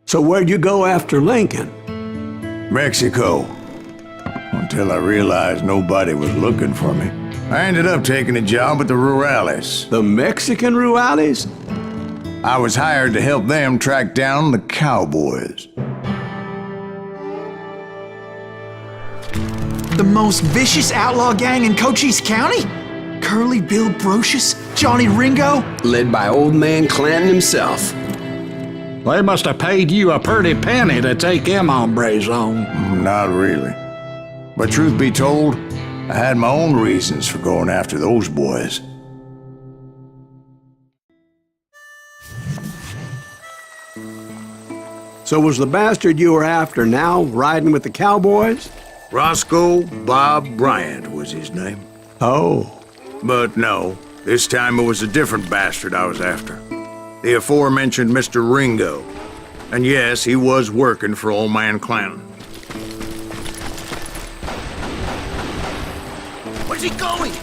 So where'd you go after Lincoln? Mexico. Until I realized nobody was looking for me. I ended up taking a job at the Rurales. The Mexican Rurales? I was hired to help them track down the cowboys. The most vicious outlaw gang in Cochise County? Curly Bill Brocious? Johnny Ringo? Led by old man Clanton himself. They must have paid you a pretty penny to take them hombres on. Not really. But truth be told, I had my own reasons for going after those boys. So was the bastard you were after now riding with the cowboys? Roscoe Bob Bryant was his name. Oh. But no, this time it was a different bastard I was after. The aforementioned Mr. Ringo. And yes, he was working for old man Clanton. Where's he going?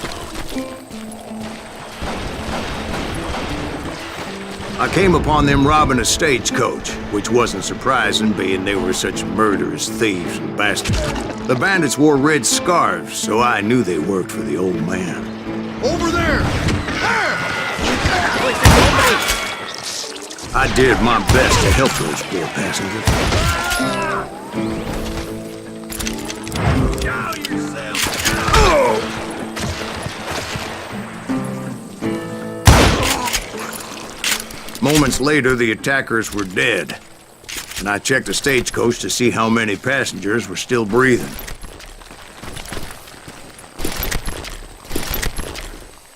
I came upon them robbing a stagecoach, which wasn't surprising, being they were such murderous thieves and bastards. The bandits wore red scarves, so I knew they worked for the old man. Over there! I did my best to help those poor passengers. Moments later, the attackers were dead, and I checked the stagecoach to see how many passengers were still breathing.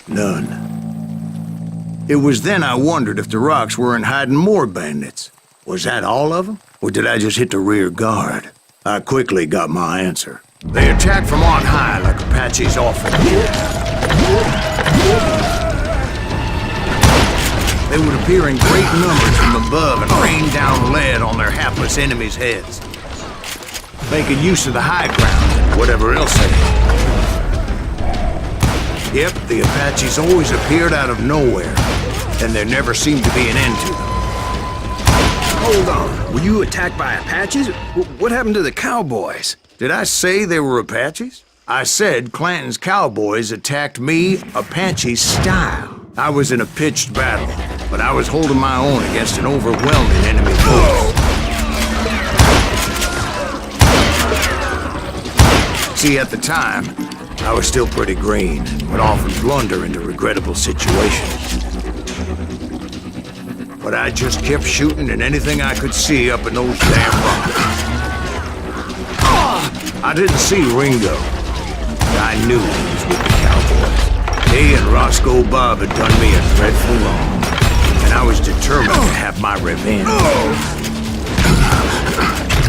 None. It was then I wondered if the rocks weren't hiding more bandits. Was that all of them? Or did I just hit the rear guard? I quickly got my answer. They attacked from on high like Apaches often do. They would appear in great numbers from above and rain down lead on their hapless enemies' heads, making use of the high ground and whatever else they had. Yep, the Apaches always appeared out of nowhere, and there never seemed to be an end to them. Hold on, were you attacked by Apaches? What happened to the cowboys? Did I say they were Apaches? I said Clanton's cowboys attacked me Apache style. I was in a pitched battle, but I was holding my own against an overwhelming enemy force. See, at the time, I was still pretty green and would often blunder into regrettable situations. But I just kept shooting at anything I could see up in those damn rocks. I didn't see Ringo, but I knew he was with the cowboys. He and Roscoe Bob had done me a dreadful wrong, and I was determined to have my revenge.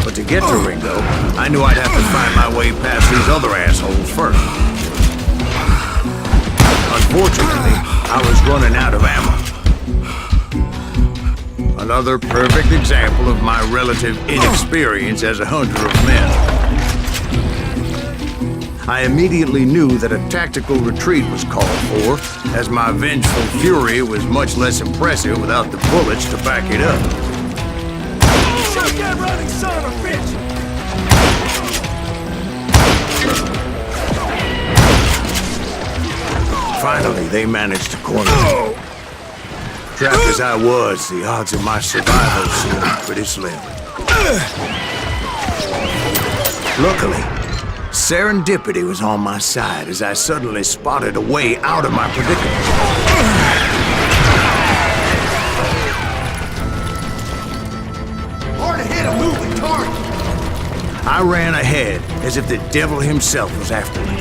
But to get to Ringo, I knew I'd have to find my way past these other assholes first. Unfortunately, I was running out of ammo. Another perfect example of my relative inexperience as a hunter of men. I immediately knew that a tactical retreat was called for, as my vengeful fury was much less impressive without the bullets to back it up. Shoot that running son of a bitch! Finally, they managed to corner me. Trapped as I was, the odds of my survival seemed pretty slim. Luckily, serendipity was on my side as I suddenly spotted a way out of my predicament. Hard to hit a moving target! I ran ahead as if the devil himself was after me.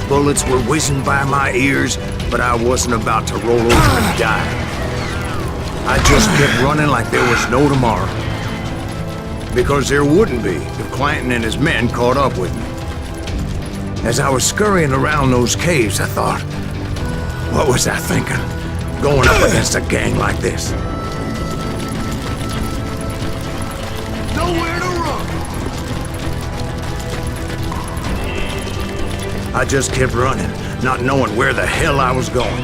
Bullets were whizzing by my ears, but I wasn't about to roll over and die. I just kept running like there was no tomorrow. Because there wouldn't be if Clanton and his men caught up with me. As I was scurrying around those caves, I thought, what was I thinking? Going up against a gang like this? Nowhere to run! I just kept running, not knowing where the hell I was going.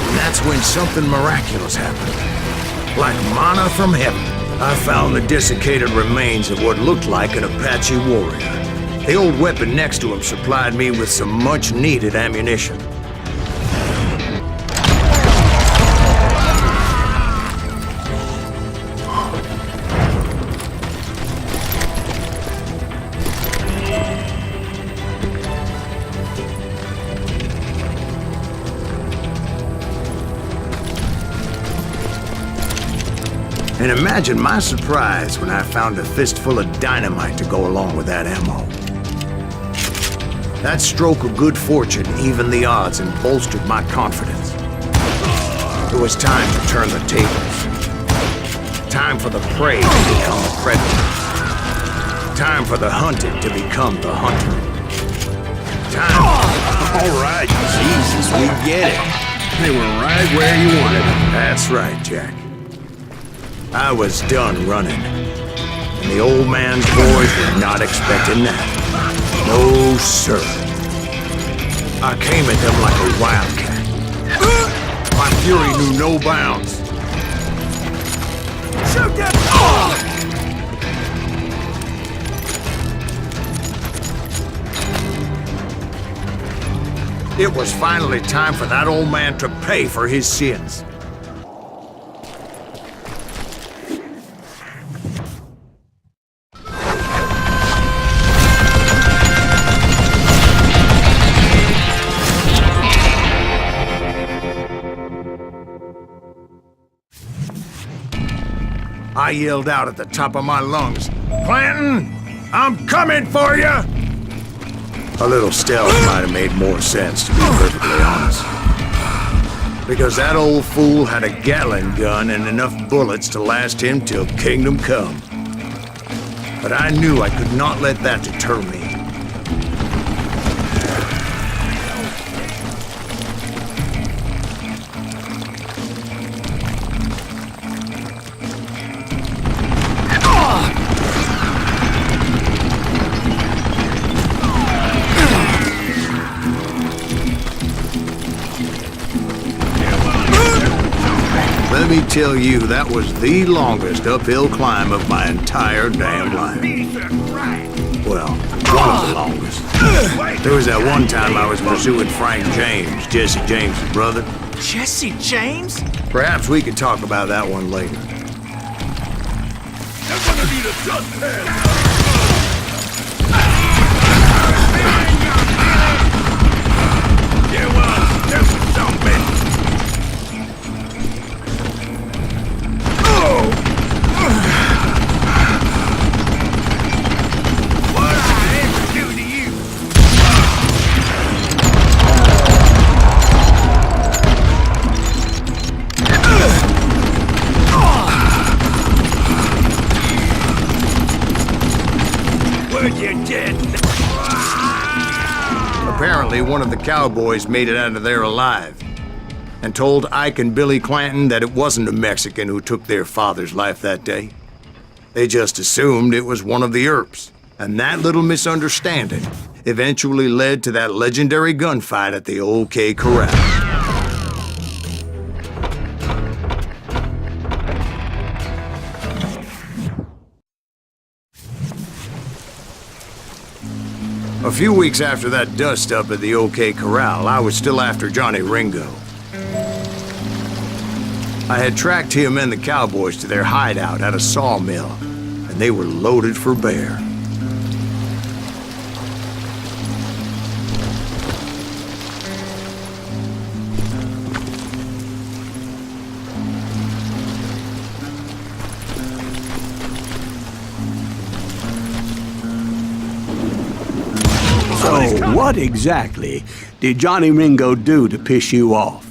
And that that's when something miraculous happened. Like manna from heaven, I found the desiccated remains of what looked like an Apache warrior. The old weapon next to him supplied me with some much-needed ammunition. And imagine my surprise when I found a fistful of dynamite to go along with that ammo. That stroke of good fortune evened the odds and bolstered my confidence. It was time to turn the tables. Time for the prey to become the predator. Time for the hunted to become the hunter. Time... All right, Jesus, we get it. They were right where you wanted them. That's right, Jack. I was done running. And the old man's boys were not expecting that. No, sir. I came at them like a wildcat. My fury knew no bounds. Shoot that! It was finally time for that old man to pay for his sins. I yelled out at the top of my lungs, "Clanton, I'm coming for you!" A little stealth might have made more sense, to be perfectly honest. Because that old fool had a Gatling gun and enough bullets to last him till kingdom come. But I knew I could not let that deter me. Let me tell you, that was the longest uphill climb of my entire damn life. Well, one of the longest. There was that one time I was pursuing Frank James, Jesse James' brother. Jesse James? Perhaps we could talk about that one later. They're gonna need a dustpan! Apparently, one of the cowboys made it out of there alive and told Ike and Billy Clanton that it wasn't a Mexican who took their father's life that day. They just assumed it was one of the Earps, and that little misunderstanding eventually led to that legendary gunfight at the OK Corral. A few weeks after that dust-up at the OK Corral, I was still after Johnny Ringo. I had tracked him and the cowboys to their hideout at a sawmill, and they were loaded for bear. So, what exactly did Johnny Ringo do to piss you off?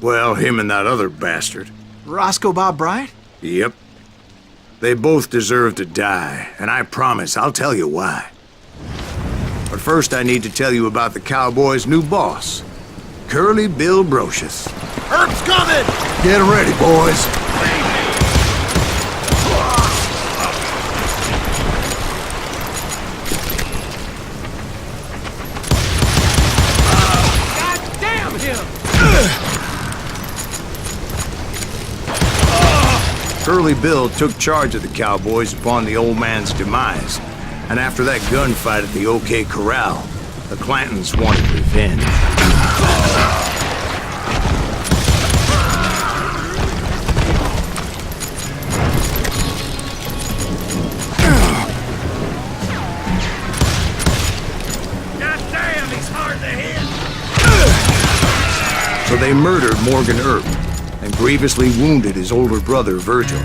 Well, him and that other bastard. Roscoe Bob Bryant? Yep. They both deserve to die, and I promise I'll tell you why. But first I need to tell you about the cowboys' new boss, Curly Bill Brocious. Earp's coming! Get ready, boys. Curly Bill took charge of the cowboys upon the old man's demise. And after that gunfight at the OK Corral, the Clantons wanted revenge. Goddamn, he's hard to hit. So they murdered Morgan Earp and grievously wounded his older brother, Virgil.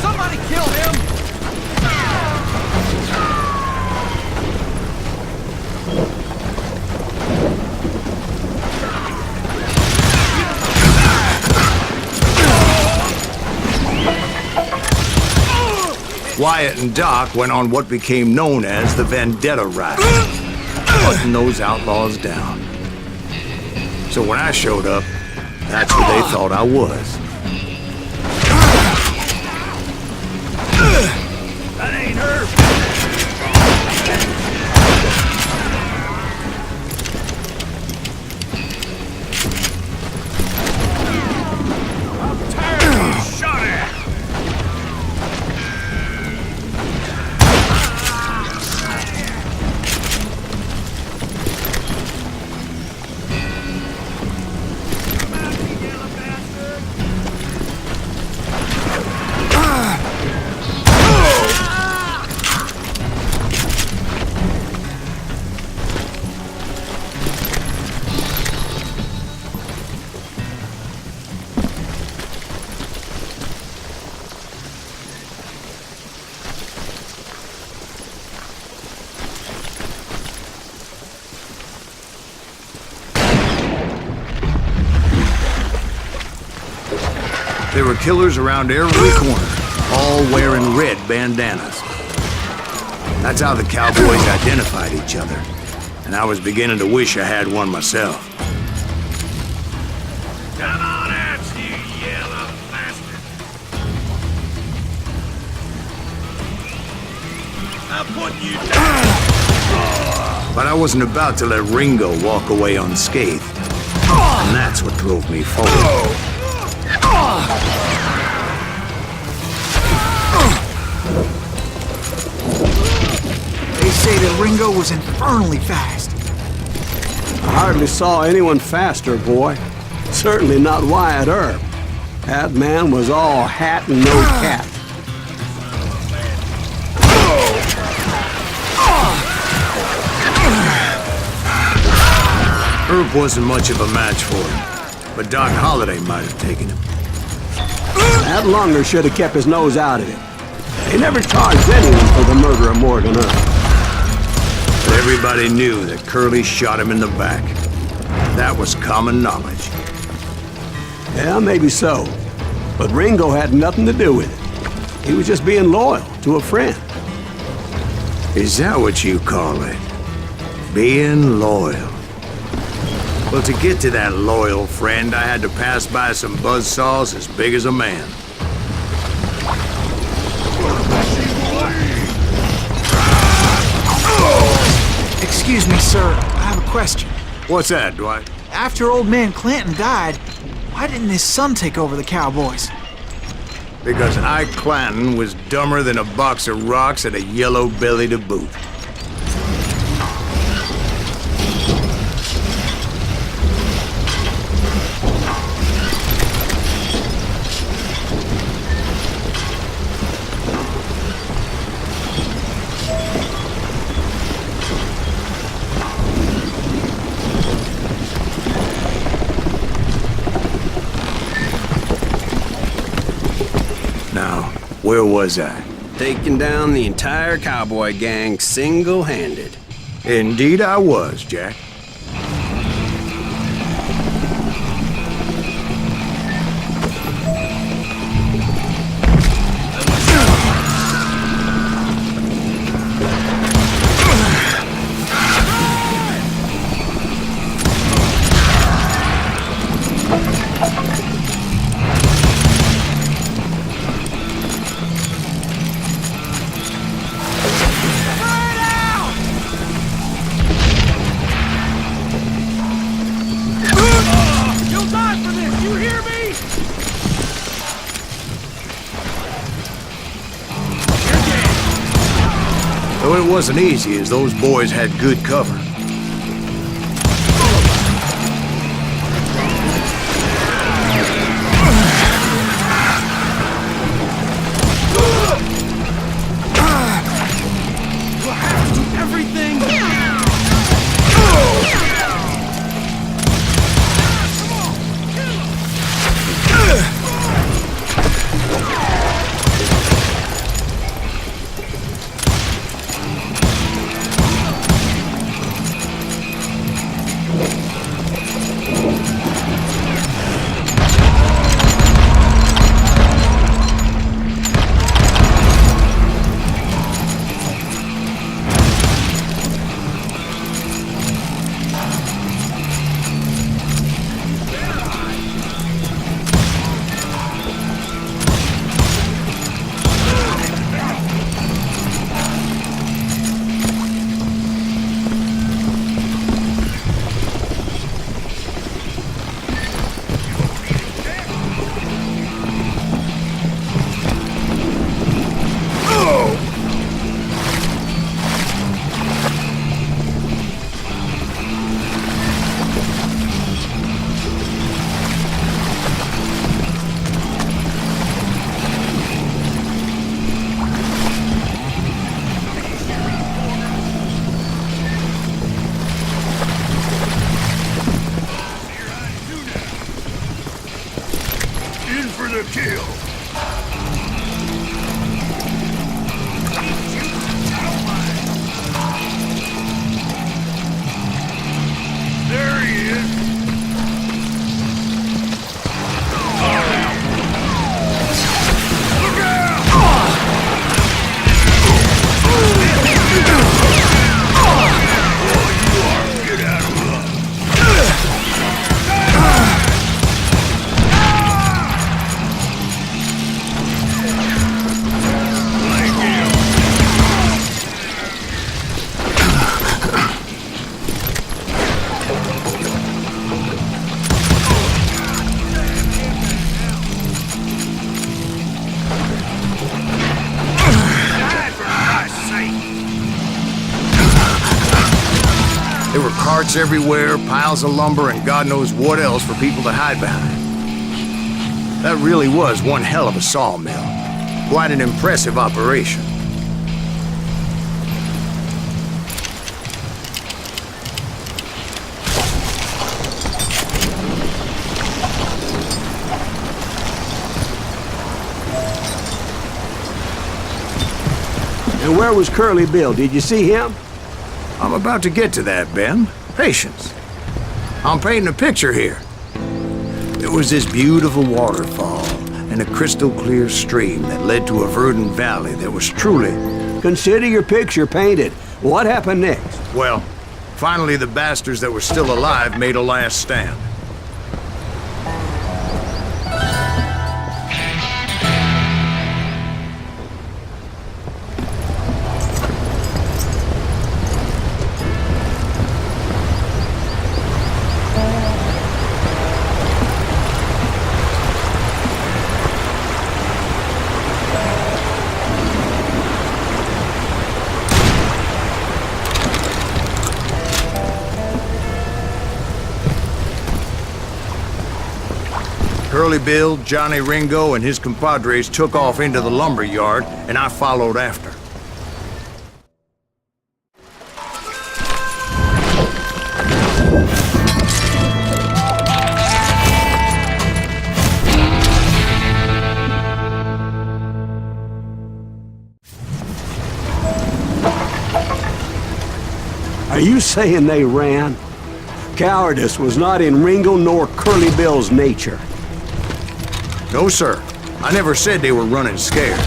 Somebody kill him! Wyatt and Doc went on what became known as the Vendetta Ride, hunting those outlaws down. So when I showed up, that's what they thought I was. That ain't her! I'm tired of being shot at! There were killers around every corner, all wearing red bandanas. That's how the cowboys identified each other, and I was beginning to wish I had one myself. Come on out, you yellow bastard! I'm putting you down! But I wasn't about to let Ringo walk away unscathed, and that's what drove me forward. They say that Ringo was infernally fast. I hardly saw anyone faster, boy. Certainly not Wyatt Earp. That man was all hat and no cap. Earp wasn't much of a match for him, but Doc Holliday might have taken him. That lunger should have kept his nose out of it. They never charged anyone for the murder of Morgan Earp. But everybody knew that Curly shot him in the back. That was common knowledge. Yeah, maybe so. But Ringo had nothing to do with it. He was just being loyal to a friend. Is that what you call it? Being loyal? Well, to get to that loyal friend, I had to pass by some buzzsaws as big as a man. Excuse me, sir. I have a question. What's that, Dwight? After old man Clanton died, why didn't his son take over the cowboys? Because Ike Clanton was dumber than a box of rocks and a yellow belly to boot. Now, where was I? Taking down the entire cowboy gang single-handed. Indeed I was, Jack. Though it wasn't easy, as those boys had good cover. There were carts everywhere, piles of lumber, and God knows what else for people to hide behind. That really was one hell of a sawmill. Quite an impressive operation. And where was Curly Bill? Did you see him? I'm about to get to that, Ben. Patience. I'm painting a picture here. There was this beautiful waterfall and a crystal clear stream that led to a verdant valley that was truly... Consider your picture painted. What happened next? Well, finally the bastards that were still alive made a last stand. Curly Bill, Johnny Ringo, and his compadres took off into the lumber yard, and I followed after. Are you saying they ran? Cowardice was not in Ringo nor Curly Bill's nature. No, sir. I never said they were running scared.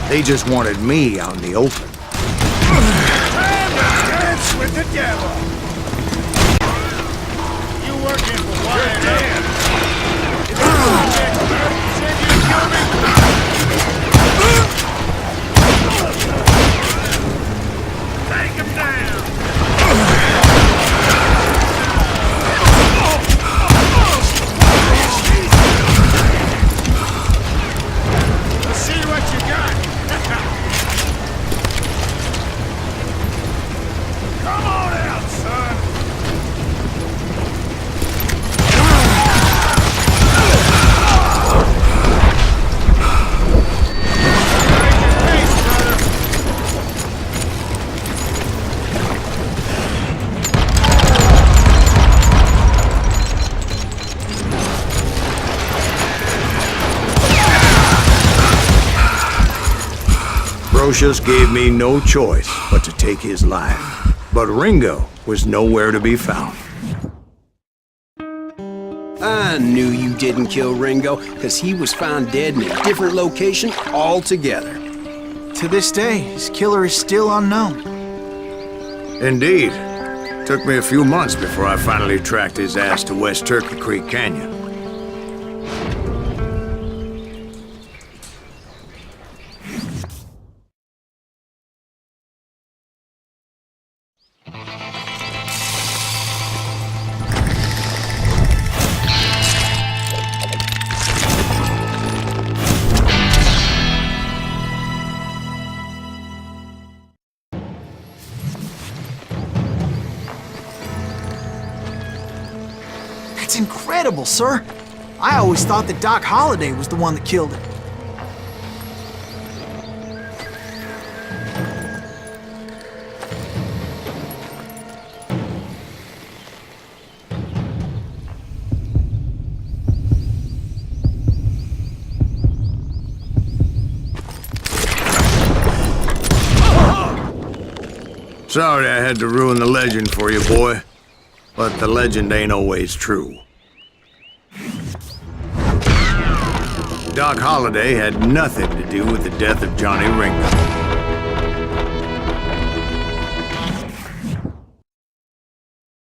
They just wanted me out in the open. Time to dance with the devil! You working for Wyatt Earp? If you said you'd kill me? Take him down! Let's see what you got! Brocious gave me no choice but to take his life. But Ringo was nowhere to be found. I knew you didn't kill Ringo, because he was found dead in a different location altogether. To this day, his killer is still unknown. Indeed. Took me a few months before I finally tracked his ass to West Turkey Creek Canyon. That's incredible, sir. I always thought that Doc Holliday was the one that killed him. Sorry I had to ruin the legend for you, boy. But the legend ain't always true. Doc Holliday had nothing to do with the death of Johnny Ringo.